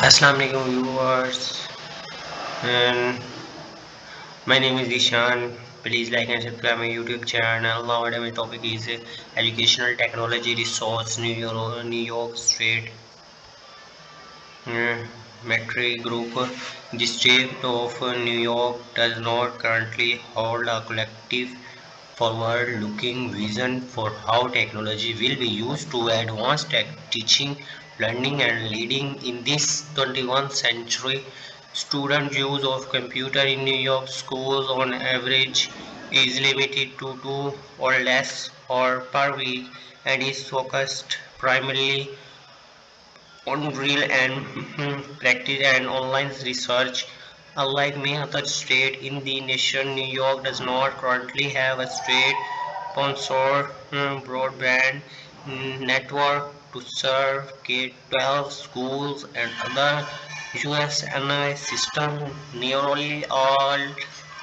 Assalamu alaikum viewers, and my name is Ishan. Please like and subscribe my YouTube channel. Nowadays my topic is educational technology resource New York State uh, Metro Group. The state of New York does not currently hold a collective forward-looking vision for how technology will be used to advance teaching, learning, and leading in this 21st century. Student use of computer in New York schools on average is limited to 2 or less hours per week and is focused primarily on real and practice and online research. Unlike many other states in the nation, New York does not currently have a state-sponsored broadband network to serve K-12 schools and other USNI systems. Nearly all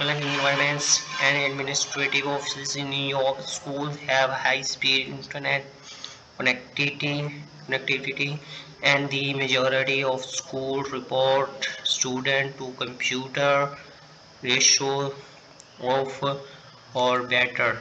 environments and administrative offices in New York schools have high-speed internet connectivity and the majority of schools report student to computer ratio of or better.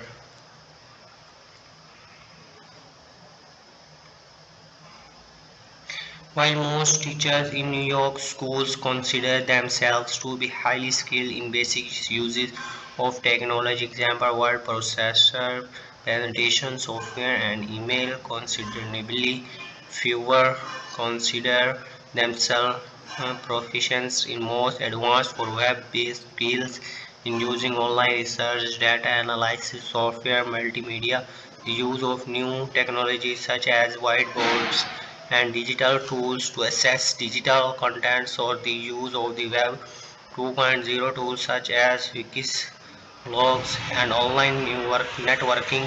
While most teachers in New York schools consider themselves to be highly skilled in basic uses of technology, example word processor, presentation software, and email, considerably fewer consider themselves proficient in most advanced or web-based skills in using online research, data analysis software, multimedia, the use of new technologies such as whiteboards and digital tools to access digital contents or the use of the web 2.0 tools such as wikis, blogs, and online networking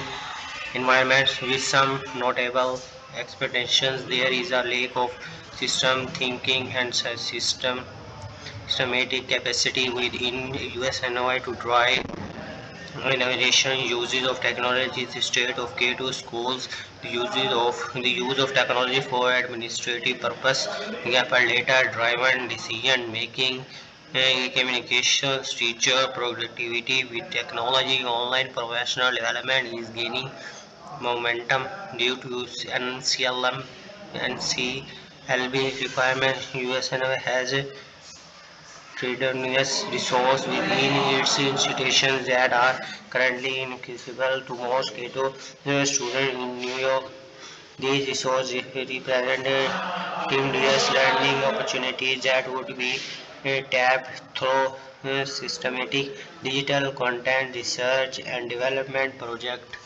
environments. With some notable expectations, there is a lack of system thinking and systematic capacity within USNY to drive innovation, uses of technology, the state of K2 schools, the use of technology for administrative purpose, example data driven decision making, communications, teacher productivity with technology, online professional development is gaining momentum due to NCLM and CLB requirements. USNO has tremendous resources within its institutions that are currently inaccessible to most Cato students in New York. These resources represent tremendous learning opportunities that would be tapped through systematic digital content research and development projects.